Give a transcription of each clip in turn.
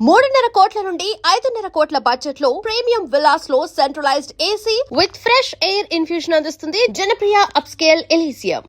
3.5 కోట్ల నుండి 5.5 కోట్ల బడ్జెట్ లో ప్రీమియం విల్లాస్ లో centralised AC with fresh air infusion అందిస్తుంది జనప్రియ అప్స్కేల్ ఎలీసియం.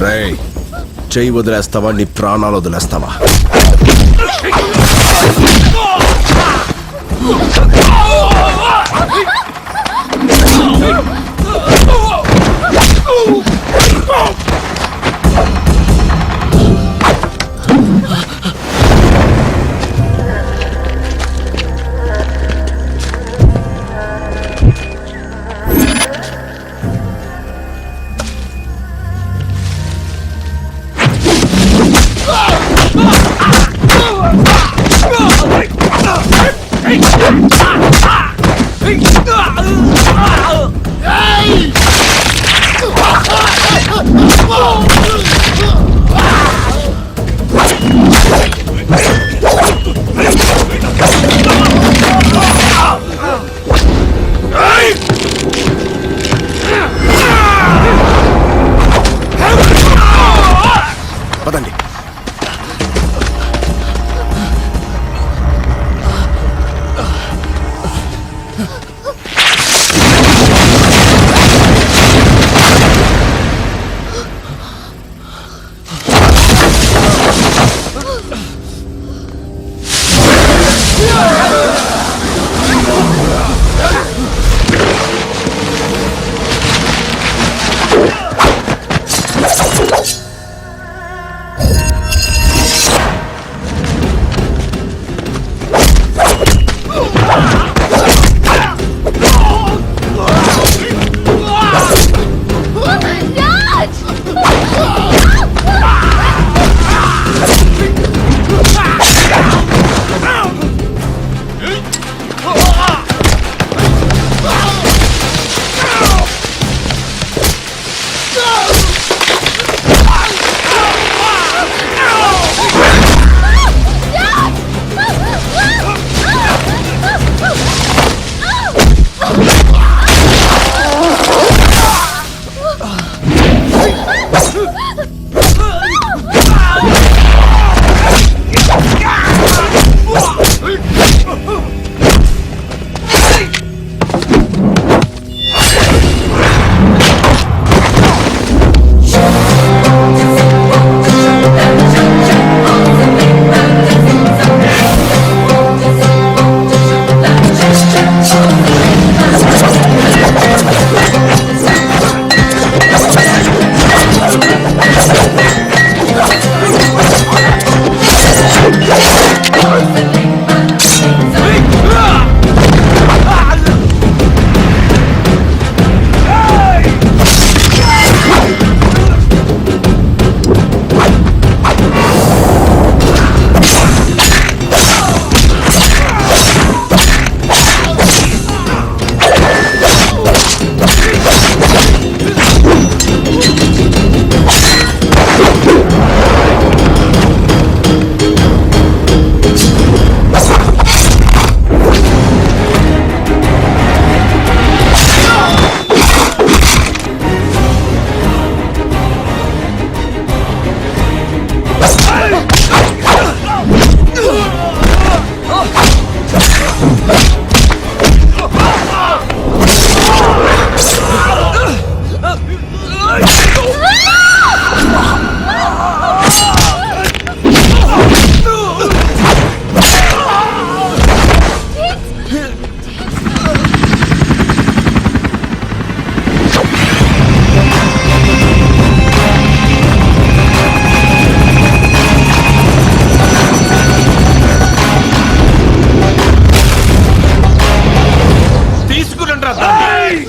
రేయ్, చెయ్యి వదిలేస్తావా? నీ ప్రాణాలు వదిలేస్తావా? పదండి. కొట్టరా దాన్ని.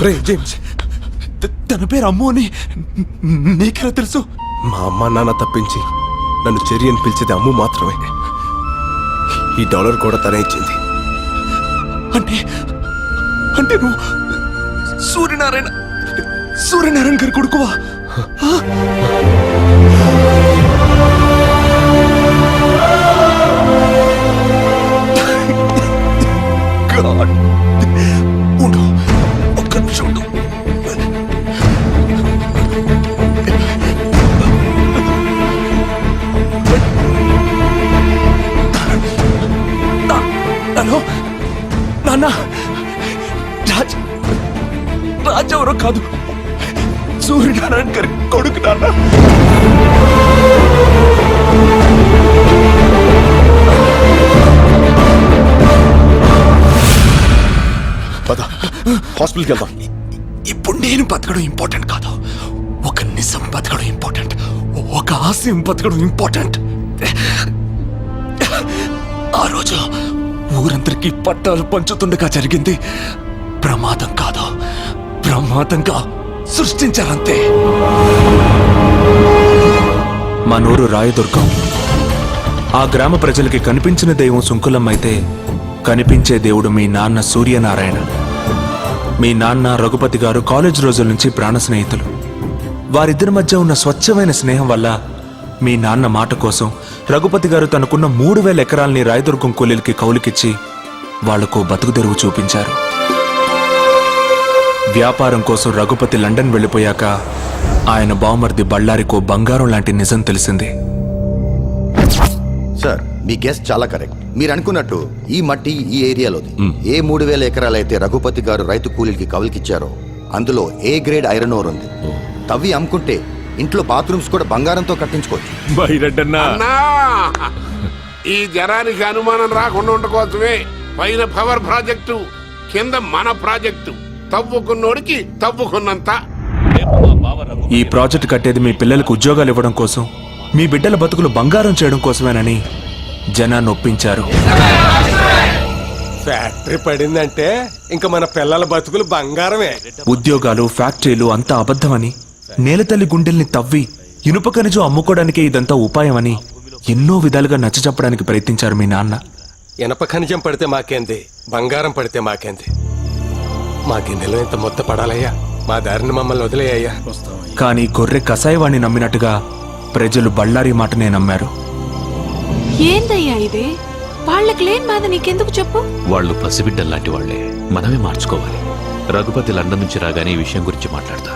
రే జేమ్స్, తన పేరు అమ్ము అని నీకెలా తెలుసు? మా అమ్మ నాన్న తప్పించి నన్ను చెర్రి అని పిలిచేది అమ్ము మాత్రమే. ఈ డాలర్ కూడా తనే ఇచ్చింది. అంటే అంటే నువ్వు సూర్యనారాయణ గారి కొడుకువా? గాడ్, ఉండు, ఒక్క నిమిషం ఉండు. హలో నాన్న, రాజ్ ఎవరో కాదు, సూర్యనారాయణ గారి కొడుకు నాన్న. పద, హాస్పిటల్కి వెళ్దాం. ఇప్పుడు నేను బతకడం ఇంపార్టెంట్ కాదు, ఒక నిజం బతకడం ఇంపార్టెంట్, ఒక ఆశయం బతకడం ఇంపార్టెంట్. ఆ రోజు ఊరందరికీ పట్టాలు పంచుతుండగా జరిగింది ప్రమాదం కాదు, ప్రమాదంగా సృష్టించారంతే. మా నూరు రాయదుర్గం. ఆ గ్రామ ప్రజలకి కనిపించిన దైవం సుంకులమ్మ అయితే కనిపించే దేవుడు మీ నాన్న సూర్యనారాయణ. మీ నాన్న రఘుపతి గారు కాలేజ్ రోజుల నుంచి ప్రాణ స్నేహితులు. వారిద్దరి మధ్య ఉన్న స్వచ్ఛమైన స్నేహం వల్ల మీ నాన్న మాట కోసం రఘుపతి గారు తనకున్న 3000 ఎకరాల్ని రాయదుర్గం కూలీలకి కౌలుకిచ్చి వాళ్లకు బతుకు తెరువు చూపించారు. వ్యాపారం కోసం రఘుపతి లండన్ వెళ్ళిపోయాక ఆయన బావమర్ది బళ్ళారికో బంగారం లాంటి నిజం తెలిసింది. సార్, మీ గెస్ట్ చాలా కరెక్ట్. మీరు అనుకున్నట్టు ఈ మట్టి ఈ ఏరియాలోది. ఏ 3000 ఎకరాలైతే రఘుపతి గారు రైతు కూలీలకి కౌలుకిచ్చారో అందులో ఏ గ్రేడ్ ఐరన్ ఓర్ ఉంది. తవ్వి అమ్ముకుంటే ఇంట్లో బాత్రూమ్స్ కూడా బంగారంతో కట్టించుకోవచ్చు. ఈ జనానికి అనుమానం రాకుండా ఉండకోసమే పైన పవర్ ప్రాజెక్టు, కింద మన ప్రాజెక్టు. తవ్వుకున్నోడికి తవ్వుకున్నంత. ఈ ప్రాజెక్ట్ కట్టేది మీ పిల్లలకు ఉద్యోగాలు ఇవ్వడం కోసం, మీ బిడ్డల బతుకులు బంగారం చేయడం కోసమేనని జనాన్ని ఒప్పించారు. ఫ్యాక్టరీ పడిందంటే ఇంకా మన పిల్లల బతుకులు బంగారమే. ఉద్యోగాలు, ఫ్యాక్టరీలు అంతా అబద్ధమని, నేలతల్లి గుండెల్ని తవ్వి ఇనుప ఖనిజం అమ్ముకోవడానికే ఇదంతా ఉపాయమని ఎన్నో విధాలుగా నచ్చచెప్పడానికి ప్రయత్నించారు మీ నాన్న. ఇనప ఖనిజం పడితే మాకేంది, బంగారం పడితే మాకేంది. మా గిన్నెలో ఇంత మొత్తం పడాలయ్యా. మా దారిని మమ్మల్ని వదిలేయ్యా. కానీ గొర్రె కసాయివాణ్ణి నమ్మినట్టుగా ప్రజలు బళ్ళారి మాటనే నమ్మారు. ఏందయ్యా ఇది? వాళ్ళకి లేని బాధ నీకెందుకు చెప్పు? వాళ్ళు పసిబిడ్డల్లాంటి వాళ్లే, మనమే మార్చుకోవాలి. రఘుపతి లండన్ నుంచి రాగానే ఈ విషయం గురించి మాట్లాడతా.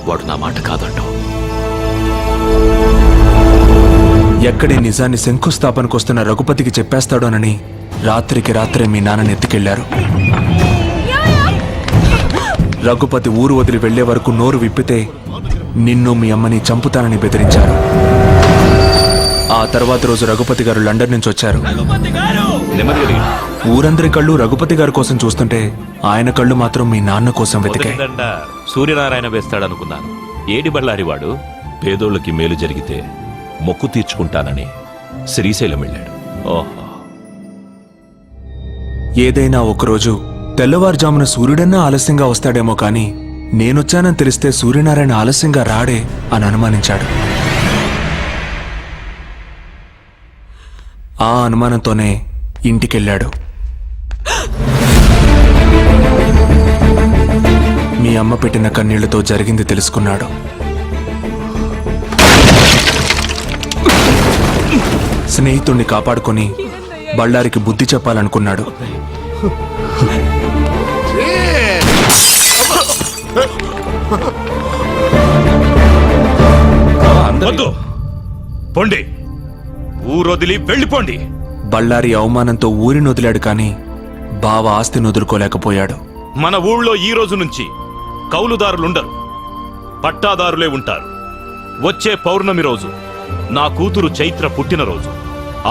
వాడు నా మాట కాదంటావు. ఎక్కడి నిజాన్ని శంకుస్థాపనకొస్తున్న రఘుపతికి చెప్పేస్తాడోనని రాత్రికి రాత్రే మీ నాన్నని ఎత్తుకెళ్లారు. రఘుపతి ఊరు వదిలి వెళ్లే వరకు నోరు విప్పితే నిన్ను మీ అమ్మని చంపుతానని బెదిరించారు. ఆ తర్వాత రోజు రఘుపతి గారు లండన్ నుంచి వచ్చారు. ఊరందరి కళ్ళు రఘుపతి గారి కోసం చూస్తుంటే ఆయన కళ్ళు మాత్రం మీ నాన్న కోసం వెతికాయి. సూర్యనారాయణ వేస్తాడనుకున్నాను. ఏడి బళ్ళారి వాడు పేదోళ్ళకి మేలు జరిగితే మొక్కు తీర్చుకుంటానని శ్రీశైలం వెళ్ళాడు. ఓహో, ఏదైనా ఒకరోజు తెల్లవారుజామున సూర్యుడన్నా ఆలస్యంగా వస్తాడేమో కానీ నేనొచ్చానని తెలిస్తే సూర్యనారాయణ ఆలస్యంగా రాడే అని అనుమానించాడు. ఆ అనుమానంతోనే ఇంటికెళ్ళాడు. మీ అమ్మ పెట్టిన కన్నీళ్లతో జరిగింది తెలుసుకున్నాడు. స్నేహితుణ్ణి కాపాడుకొని బళ్ళారికి బుద్ధి చెప్పాలనుకున్నాడు. పొండి, ఊరొదిలి వెళ్ళిపోండి. బళ్ళారి అవమానంతో ఊరిని వదిలాడు కానీ బావ ఆస్తిని వదులుకోలేకపోయాడు. మన ఊళ్ళో ఈ రోజు నుంచి కౌలుదారులుండరు, పట్టాదారులే ఉంటారు. వచ్చే పౌర్ణమి రోజు నా కూతురు చైత్ర పుట్టినరోజు.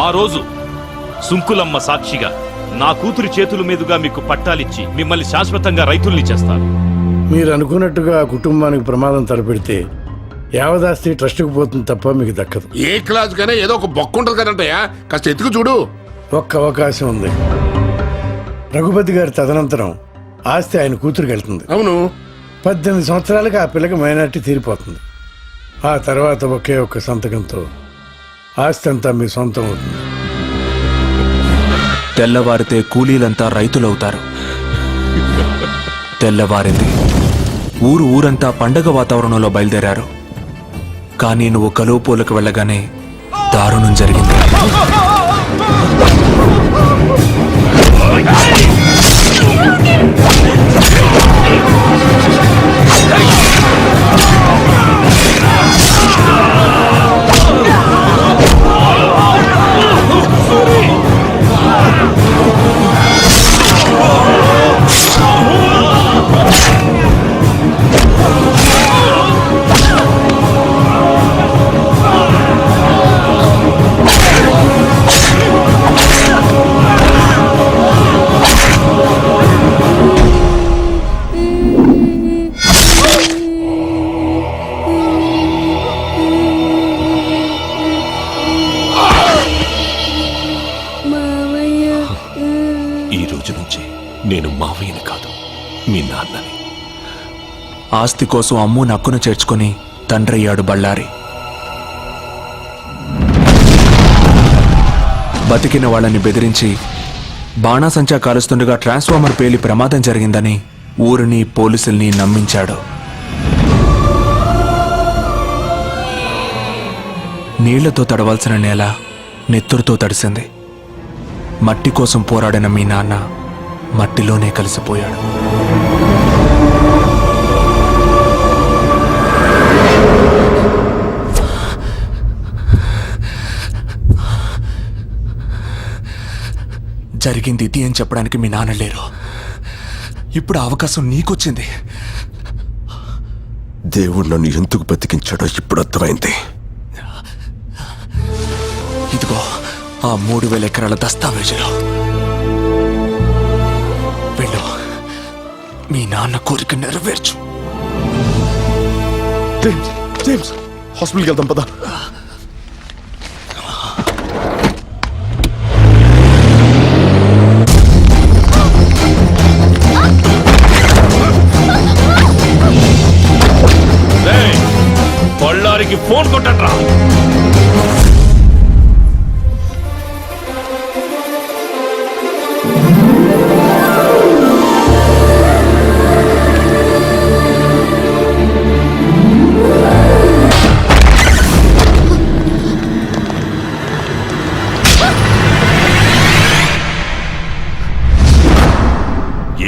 ఆ రోజు సుంకులమ్మ సాక్షిగా నా కూతురి చేతుల మీదుగా మీకు పట్టాలిచ్చి మిమ్మల్ని శాశ్వతంగా రైతుల్ని చేస్తాను. మీరు అనుకున్నట్టుగా కుటుంబానికి ప్రమాదం తలపెడితే యావదాస్తి ట్రస్ట్కి పోతుంది తప్ప మీకు దక్కదు. ఏ క్లాస్ కైనా ఏదో ఒక బొక్క ఉంటుంది కదంటయ్యా, కాస్త ఎత్తుకు చూడు. ఒక్క అవకాశం ఉంది. రఘుపతి గారి తదనంతరం ఆస్తి ఆయన కూతురికి వెళ్తుంది. అవును, 18 సంవత్సరాలకి ఆ పిల్లకి మైనార్టీ తీరిపోతుంది. ఆ తర్వాత ఒకే ఒక్క సంతకంతో ఆస్తి అంతా మీ సొంతం అవుతుంది. తెల్లవారితే కూలీలంతా రైతులవుతారు. తెల్లవారింది. ఊరంతా పండగ వాతావరణంలో బయలుదేరారు. కానీ నువ్వు కలువపోలకు వెళ్ళగానే దారుణం జరిగింది. ఈ రోజు నుంచి నేను మావయ్యని కాదు, మీ నాన్నని. ఆస్తి కోసం అమ్ము నక్కున చేర్చుకుని తండ్రయ్యాడు బళ్ళారి. బతికిన వాళ్ళని బెదిరించి బాణాసంచా కాలుస్తుండగా ట్రాన్స్ఫార్మర్ పేలి ప్రమాదం జరిగిందని ఊరిని పోలీసుల్ని నమ్మించాడు. నీళ్లతో తడవాల్సిన నేల నెత్తురుతో తడిసింది. మట్టి కోసం పోరాడిన మీ నాన్న మట్టిలోనే కలిసిపోయాడు. జరిగింది ఇది అని చెప్పడానికి మీ నాన్న లేరు. ఇప్పుడు అవకాశం నీకొచ్చింది. దేవుడు నన్ను ఎందుకు బతికించాడో ఇప్పుడు అర్థమైంది. ఇదిగో ఆ 3000 ఎకరాల దస్తావేజులు. వెళ్ళు, మీ నాన్న కోరిక నెరవేర్చు. జేమ్స్, హాస్పిటల్కి వెళ్దాం పదా. బళ్ళారికి ఫోన్ కొట్టట్రా.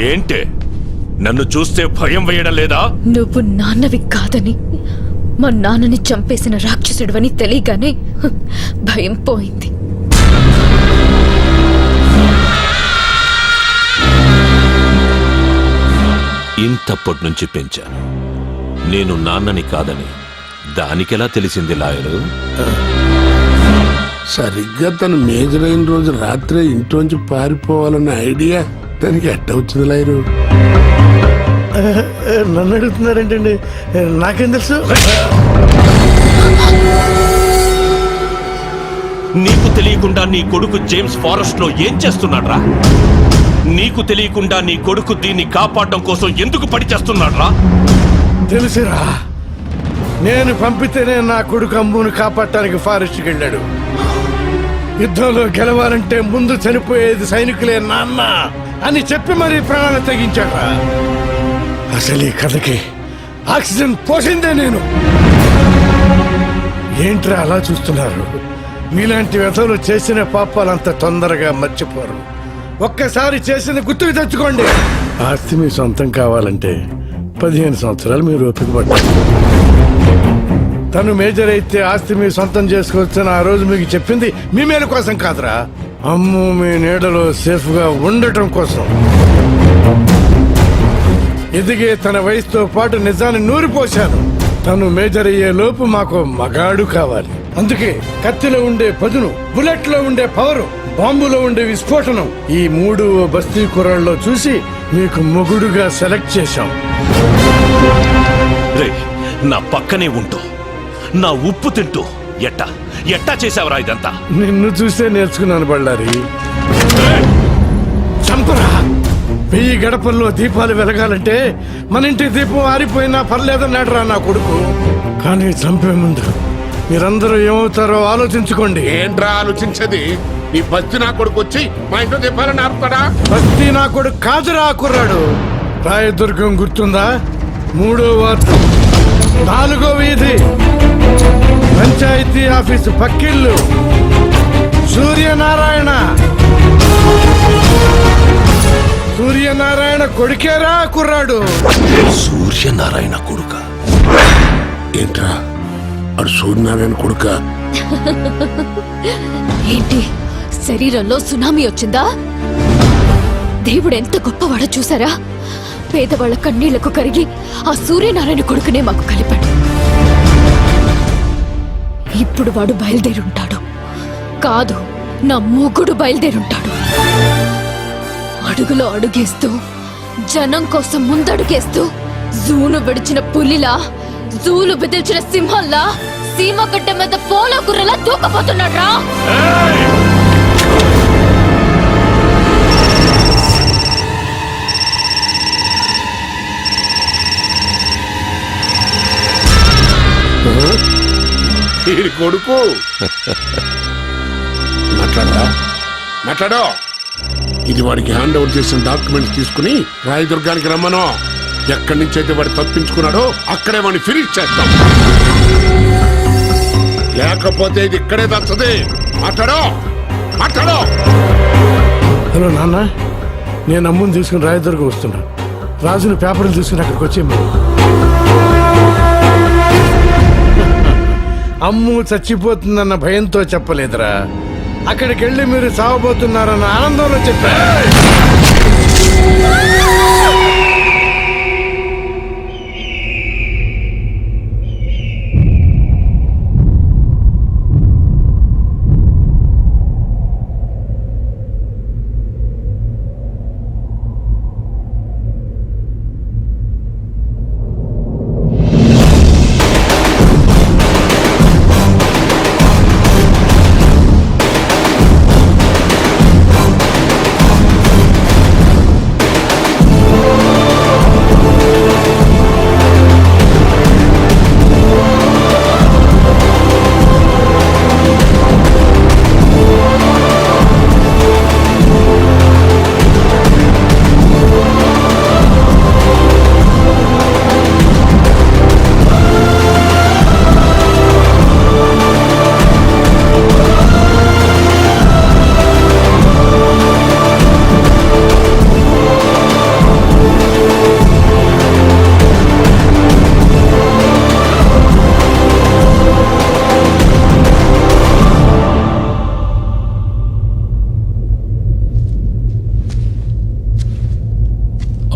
ఏంటే నన్ను చూస్తే భయం వేయడం లేదా? నువ్వు నాన్నవి కాదని, మా నాన్నని చంపేసిన రాక్షసుడివని తెలియగానే భయం పోయింది. ఇంతప్పటి నుంచి పెంచాను. నేను నాన్నని కాదని దానికెలా తెలిసింది లాయరు? సరిగ్గా తను మేజర్ అయిన రోజు రాత్రే ఇంట్లోంచి పారిపోవాలన్న ఐడియా దానికి ఎట్ట వచ్చింది లాయరు? నన్ను అడుగుతున్నారేంటండి? నాకేం తెలుసు? నీకు తెలియకుండా నీ కొడుకు జేమ్స్ ఫారెస్ట్ లో ఏం చేస్తున్నాడ్రా? నీకు తెలియకుండా నీ కొడుకు దీన్ని కాపాడడం కోసం ఎందుకు పడిచేస్తున్నాడ్రా? తెలుసురా, నేను పంపితేనే నా కొడుకు అమ్మును కాపాడటానికి ఫారెస్ట్కి వెళ్ళాడు. యుద్ధంలో గెలవాలంటే ముందు చనిపోయేది సైనికులే నాన్న అని చెప్పి మరీ ప్రాణాలు తెగించాడు. అసలు ఈ కథకి ఆక్సిజన్ పోసిందే నేను. ఏంట్రా అలా చూస్తున్నారు? మీలాంటి వ్యధలు చేసిన పాపాలు అంత తొందరగా మర్చిపోరు. ఒక్కసారి చేసిన గుర్తుకు తెచ్చుకోండి. ఆస్తి మీ సొంతం కావాలంటే 15 సంవత్సరాలు మీరు ఓపిక పడ్డారు. తను మేజర్ అయితే ఆస్తి మీ సొంతం చేసుకోవచ్చని ఆ రోజు మీకు చెప్పింది మీ మేలు కోసం కాదురా, అమ్ము మీ నీడలో సేఫ్ గా ఉండటం కోసం. ఎదిగే తన వయసుతో పాటు నిజాన్ని నూరిపోశాను. తను మేజర్ అయ్యే లోపు మాకు మగాడు కావాలి. అందుకే కత్తిలో ఉండే పదును, బుల్లెట్ లో ఉండే పవరు, బాంబులో ఉండే విస్ఫోటనం, ఈ 3 బస్తీ కుర్రాళ్ళలో చూసి మీకు మొగుడుగా సెలెక్ట్ చేశాం. రే, నా పక్కనే ఉంటూ నా ఉప్పు తింటూ ఎట్టా చేసావురా ఇదంతా? నిన్ను చూసే నేర్చుకున్నాను బళ్ళారి. చంపరా! 1000 గడపల్లో దీపాలు వెలగాలంటే మన ఇంటి దీపం ఆరిపోయినా పర్లేదన్నాడురా నా కొడుకు. కానీ చంపే ముందు మీరందరూ ఏమవుతారో ఆలోచించుకోండి. ఏంట్రా ఆలోచించేది? నీ బస్తి నా కొడుకు వచ్చి మా ఇంట్లో చెప్పాలని ఆరుతాడా? బస్తీ నా కొడుకు కాదురా కుర్రాడు. రాయదుర్గం గుర్తుందా? 3వ వార్డు, 4వ వీధి, పంచాయతీ ఆఫీసు పక్కిళ్ళు, సూర్యనారాయణ. సూర్యనారాయణ కొడుకేరా కుర్రాడు. సూర్యనారాయణ కొడుక? ఏంట్రా అడు సూర్యనారాయణ కొడుక? ఏంటి, శరీరంలో సునామీ వచ్చిందా? దేవుడు ఎంత గొప్పవాడో చూసారా? పేదవాళ్ల కన్నీళ్లకు కరిగి ఆ సూర్యనారాయణ కొడుకునే మాకు కలిపాడు. ఇప్పుడు వాడు బయలుదేరుంటాడు. కాదు, నా మొగుడు బయలుదేరుంటాడు. అడుగులో అడుగేస్తూ, జనం కోసం ముందడుగేస్తూ, జూను విడిచిన పులిలా, జూలు బెదిల్చిన సింహంలా, సీమగడ్డ మీద పోలో గుర్రలా దూకపోతున్నాడ్రా. ఈ కొడుకు మాట్లాడో. ఇది వాడికి హ్యాండ్ ఓవర్ చేసిన డాక్యుమెంట్స్ తీసుకుని రాయదుర్గానికి రమ్మను. ఎక్కడి నుంచి అయితే వాడు తప్పించుకున్నాడో అక్కడే వాడిని ఫినిష్ చేస్తాం. లేకపోతే ఇది ఇక్కడే దచ్చది. మాట్లాడో. హలో నాన్న, నేను అమ్ముని తీసుకుని రాయదుర్గం వస్తున్నా. రాజుని పేపర్లు తీసుకుని అక్కడికి వచ్చే అమ్ము చచ్చిపోతుందన్న భయంతో చెప్పలేదురా, అక్కడికి వెళ్ళి మీరు చావబోతున్నారన్న ఆనందంలో చెప్పా.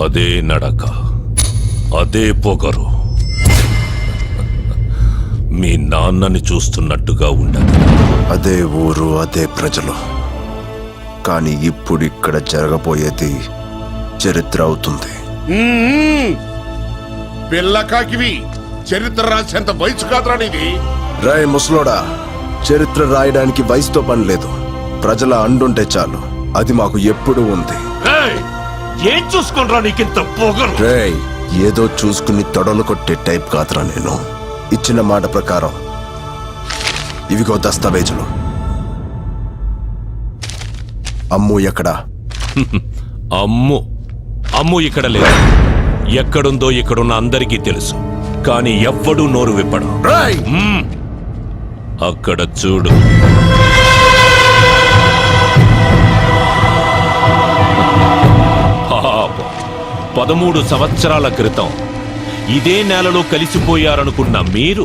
అదే నడక, అదే పొగరు. మీ నాన్నని చూస్తున్నట్టుగా ఉండదు. అదే ఊరు, అదే ప్రజలు. కానీ ఇప్పుడు ఇక్కడ జరగబోయేది చరిత్ర అవుతుంది. పిల్లకాకివి చరిత్ర రాసేంత వయసు కాదురా నీది. రాయ్ ముసలోడా, చరిత్ర రాయడానికి వయసుతో పని లేదు. ప్రజల అండుంటే చాలు. అది మాకు ఎప్పుడూ ఉంది. ఏం చూసుకుంటా నీకింత పొగరు? రేయ్, ఏదో చూసుకుని తొడలు కొట్టే టైప్ కాదురా నేను. ఇచ్చిన మాట ప్రకారం ఇవిగో దస్తావేజులు. అమ్ము ఎక్కడా? అమ్ము ఇక్కడ లేదు. ఎక్కడుందో ఇక్కడున్న అందరికీ తెలుసు. కానీ ఎవ్వడూ నోరు విప్పడు. అక్కడ చూడు. పాపం, 13 సంవత్సరాల క్రితం ఇదే నేలలో కలిసిపోయారనుకున్న మీరు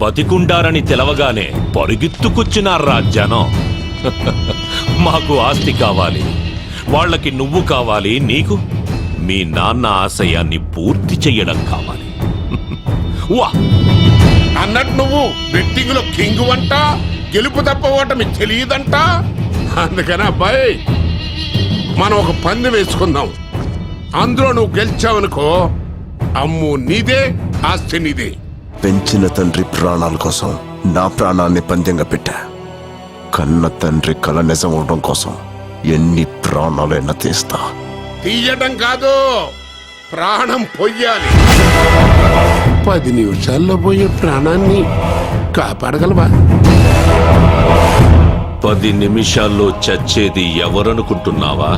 బతికుండారని తెలవగానే పరుగెత్తుకొచ్చినారా జనం. మాకు ఆస్తి కావాలి, వాళ్ళకి నువ్వు కావాలి, నీకు మీ నాన్న ఆశయాన్ని పూర్తి చెయ్యడం కావాలి. వా అన్నట్టు నువ్వు బెట్టింగ్ లో కింగ్ అంట, గెలుపు తప్ప ఓటమి తెలియదంట. అందుకని అబ్బాయి, మనం ఒక పందెం వేసుకుందాం. అందులో నువ్వు గెలిచావనుకో, అమ్ము నీదే, ఆస్తి నీదే. పెంచిన తండ్రి ప్రాణాల కోసం నా ప్రాణాన్ని పందెంగా పెట్టా. కన్న తండ్రి కల నిజం అవడం కోసం ఎన్ని ప్రాణాలైనా తీస్తా. తీయడం కాదు, ప్రాణం పొయ్యాలి. 10 నిమిషాల్లో పోయే ప్రాణాన్ని కాపాడగలవా? 10 నిమిషాల్లో చచ్చేది ఎవరనుకుంటున్నావా?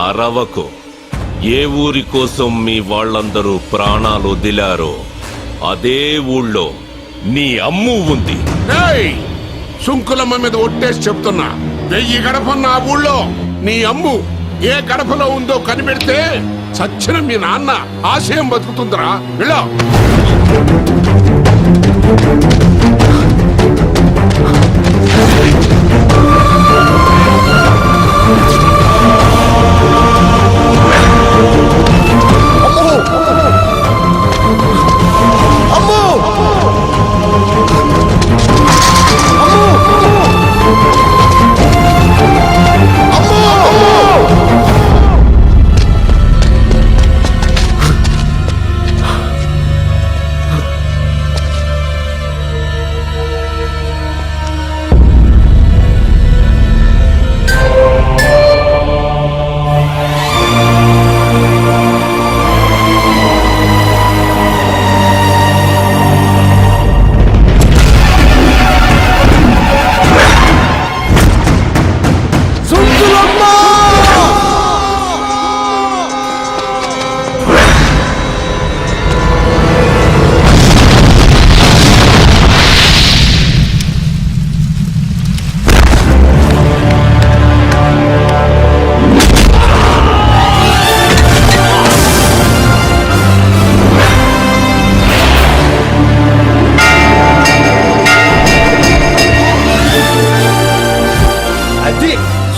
అరవకు. ఏ ఊరి కోసం మీ వాళ్ళందరూ ప్రాణాలు వదిలారో అదే ఊళ్ళో నీ అమ్ము ఉంది. సుంకులమ్మ మీద ఒట్టేసి చెప్తున్నా, 1000 గడపన్న ఆ ఊళ్ళో నీ అమ్ము ఏ గడపలో ఉందో కనిపెడితే చచ్చిన మీ నాన్న ఆశయం బతుకుతుందిరా. వెళ్ళా.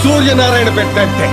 సూర్యనారాయణ పెట్టంటే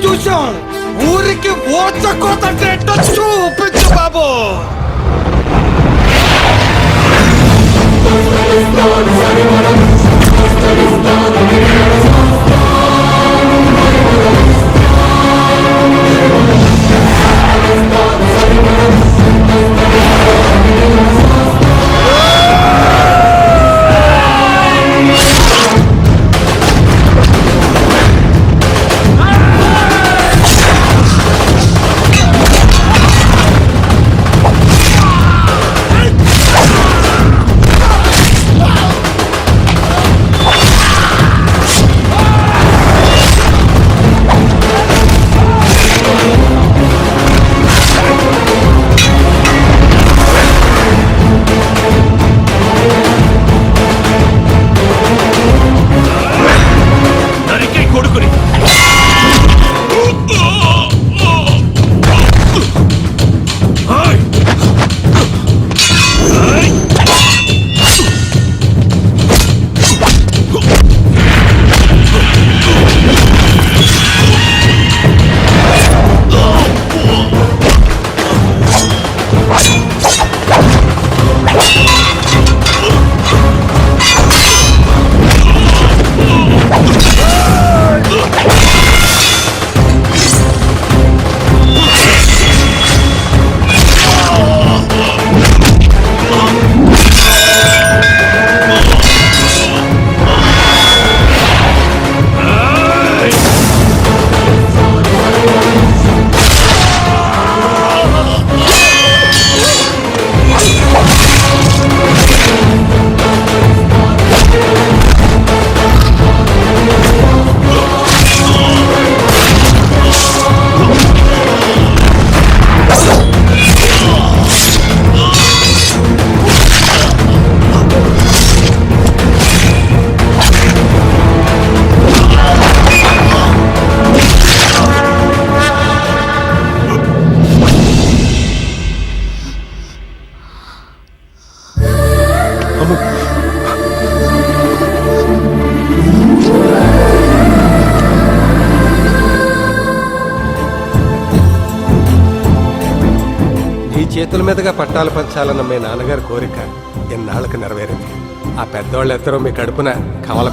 చూసాం. ఊరికి ఓచకోతంటే చూపించు బాబు. నరికే కొడుకుని నీ చేతుల మీదుగా పట్టాలు పంచాలన్న మీ నాన్నగారి కోరిక ఎన్నాళ్ళకి నెరవేరింది. ఆ పెద్దోళ్ళు ఎద్దరూ మీ కడుపున కవల